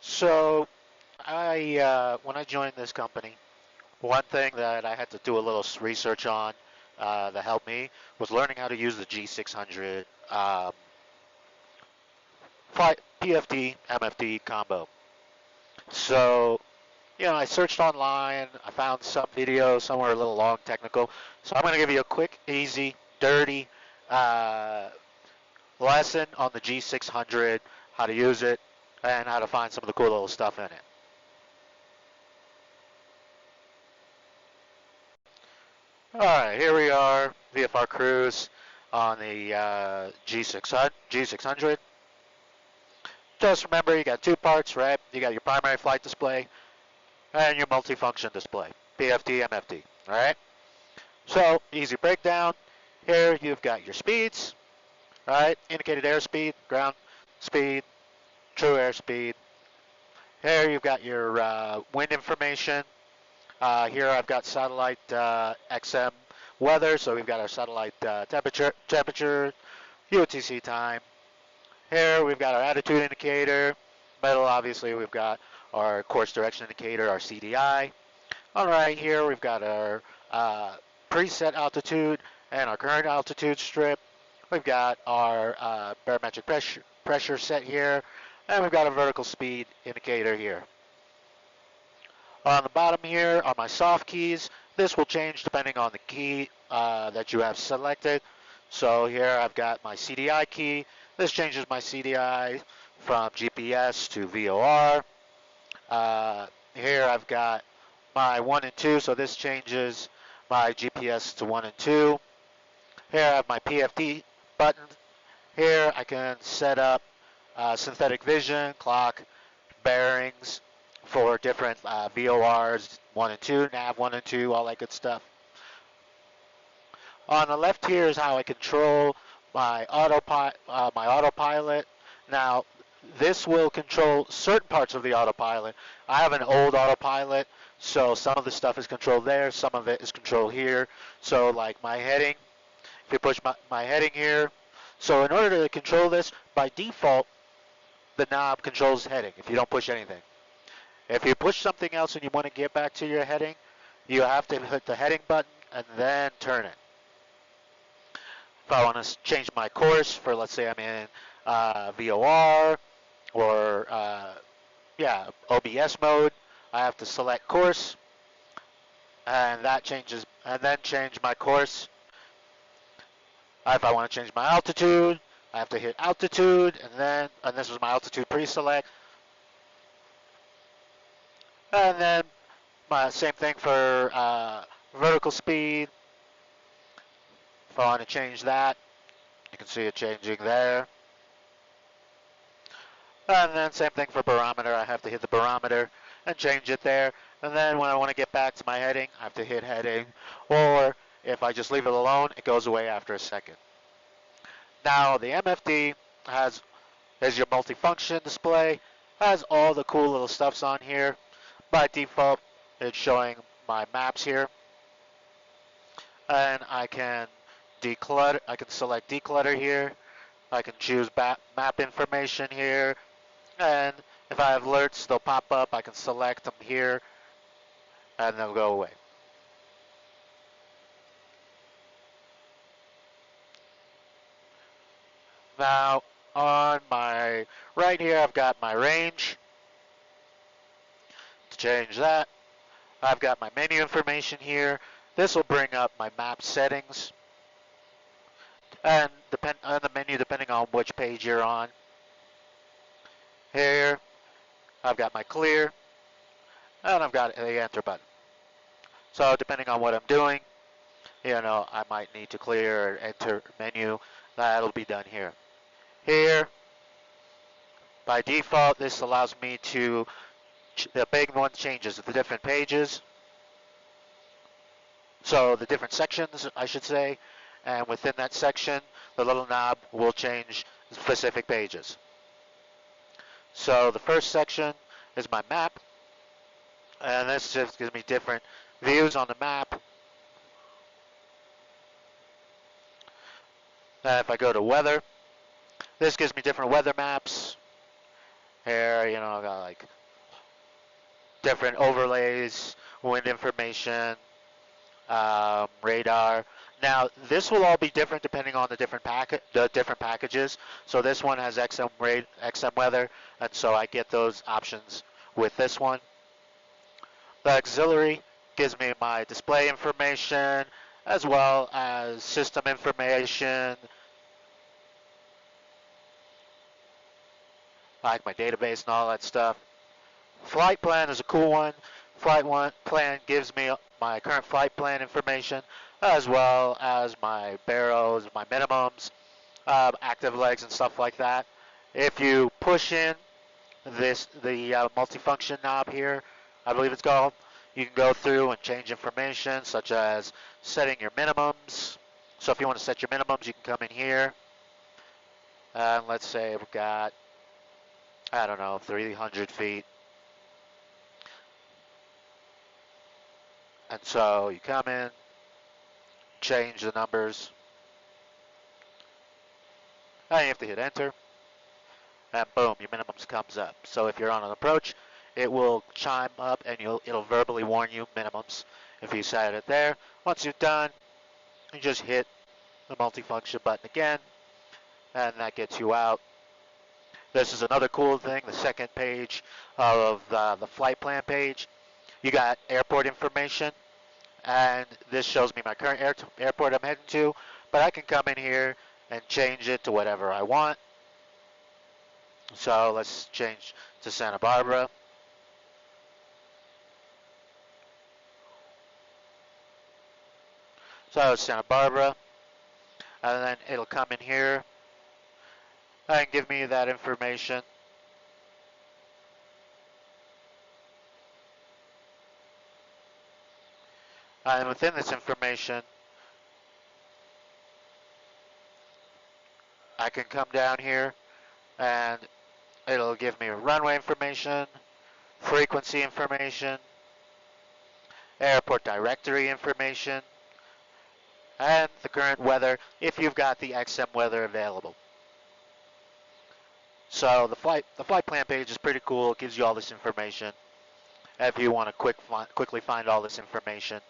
So when I joined this company, one thing that I had to do a little research on that helped me was learning how to use the G600 PFD MFD combo. So I searched online. I found some videos. Some were a little long, technical. So I'm going to give you a quick, easy, dirty uh, lesson on the G600, how to use it, and how to find some of the cool little stuff in it. All right, here we are, VFR Cruise on the G600. Just remember, you got two parts, right? You got your primary flight display and your multifunction display, PFD, MFD. All right. So easy breakdown. Here you've got your speeds, right? Indicated airspeed, ground speed, true airspeed. Here you've got your wind information. Here I've got satellite XM weather, so we've got our satellite temperature, UTC time. Here we've got our attitude indicator. Middle, obviously, we've got our course direction indicator, our CDI. All right, here we've got our preset altitude and our current altitude strip. We've got our barometric pressure set here, and we've got a vertical speed indicator here. On the bottom here are my soft keys. This will change depending on the key that you have selected. So here I've got my CDI key. This changes my CDI from GPS to VOR. Here I've got my 1 and 2, so this changes my GPS to 1 and 2. Here I have my PFD button. Here I can set up synthetic vision, clock, bearings for different VORs 1 and 2, nav 1 and 2, all that good stuff. On the left here is how I control my autopilot. Now, this will control certain parts of the autopilot. I have an old autopilot, so some of the stuff is controlled there, some of it is controlled here. So like my heading, if you push my heading here, so in order to control this, by default, the knob controls heading if you don't push anything. If you push something else and you want to get back to your heading, you have to hit the heading button and then turn it. If I want to change my course for, let's say I'm in VOR or OBS mode, I have to select course, and that changes, and then change my course. If I want to change my altitude, I have to hit altitude, and this was my altitude pre-select. And then same thing for vertical speed. If I want to change that, you can see it changing there. And then same thing for barometer. I have to hit the barometer and change it there. And then when I want to get back to my heading, I have to hit heading. Or if I just leave it alone, it goes away after a second. Now the MFD has your multifunction display, has all the cool little stuffs on here. By default, it's showing my maps here. And I can declutter, I can select declutter here. I can choose map information here. And if I have alerts, they'll pop up. I can select them here and they'll go away. Now on my right here, I've got my range. To change that, I've got my menu information here. This will bring up my map settings and on the menu depending on which page you're on. Here, I've got my clear, and I've got the enter button. So depending on what I'm doing, I might need to clear or enter menu. That'll be done here. Here, by default, this allows me to, the big one changes the different pages. So the different sections, I should say, and within that section, the little knob will change specific pages. So the first section is my map, and this just gives me different views on the map. If I go to weather, this gives me different weather maps. Here, you know, I got like different overlays, wind information, radar. Now, this will all be different depending on the different packages. So this one has XM weather, and so I get those options with this one. The auxiliary gives me my display information as well as system information, like my database and all that stuff. Flight plan is a cool one. Plan gives me my current flight plan information as well as my barrows, my minimums, active legs and stuff like that. If you push in the multifunction knob here, I believe it's called, you can go through and change information such as setting your minimums. So if you want to set your minimums, you can come in here. And let's say we've got, I don't know, 300 feet. And so you come in, change the numbers, and you have to hit enter, and boom, your minimums comes up. So if you're on an approach, it will chime up and it'll verbally warn you minimums if you set it there. Once you're done, you just hit the multifunction button again, and that gets you out. This is another cool thing, the second page of the flight plan page. You got airport information, and this shows me my current airport I'm heading to, but I can come in here and change it to whatever I want. So let's change to Santa Barbara. So Santa Barbara, and then it'll come in here and give me that information. And within this information, I can come down here and it'll give me runway information, frequency information, airport directory information, and the current weather if you've got the XM weather available. So the flight plan page is pretty cool. It gives you all this information. If you want to quickly find all this information,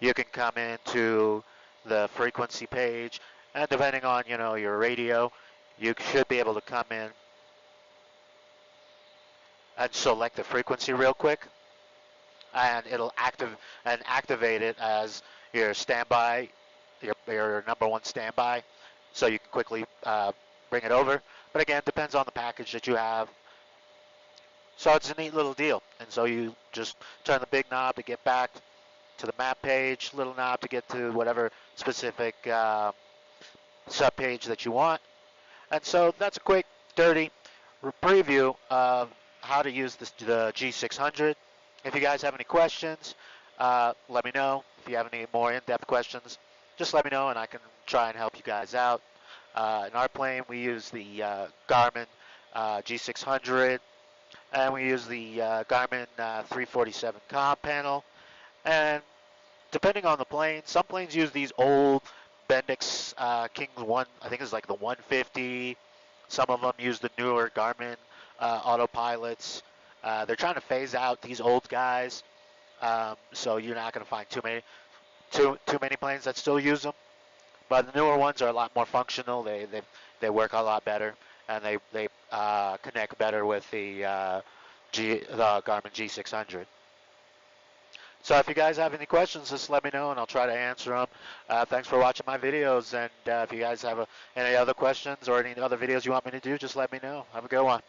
you can come into the frequency page, and depending on your radio, you should be able to come in and select the frequency real quick, and it'll activate it as your standby, your number one standby, so you can quickly bring it over. But again, it depends on the package that you have. So it's a neat little deal. And so you just turn the big knob to get back to the map page, little knob to get to whatever specific subpage that you want. And so that's a quick, dirty preview of how to use the G600. If you guys have any questions, let me know. If you have any more in-depth questions, just let me know and I can try and help you guys out. In our plane, we use the Garmin G600, and we use the Garmin 347 comm panel. And depending on the plane, some planes use these old Bendix Kings 1, I think it's like the 150. Some of them use the newer Garmin Autopilots. They're trying to phase out these old guys, so you're not going to find too many planes that still use them. But the newer ones are a lot more functional. They work a lot better, and they connect better with the Garmin G600. So if you guys have any questions, just let me know, and I'll try to answer them. Thanks for watching my videos, and if you guys have any other questions or any other videos you want me to do, just let me know. Have a good one.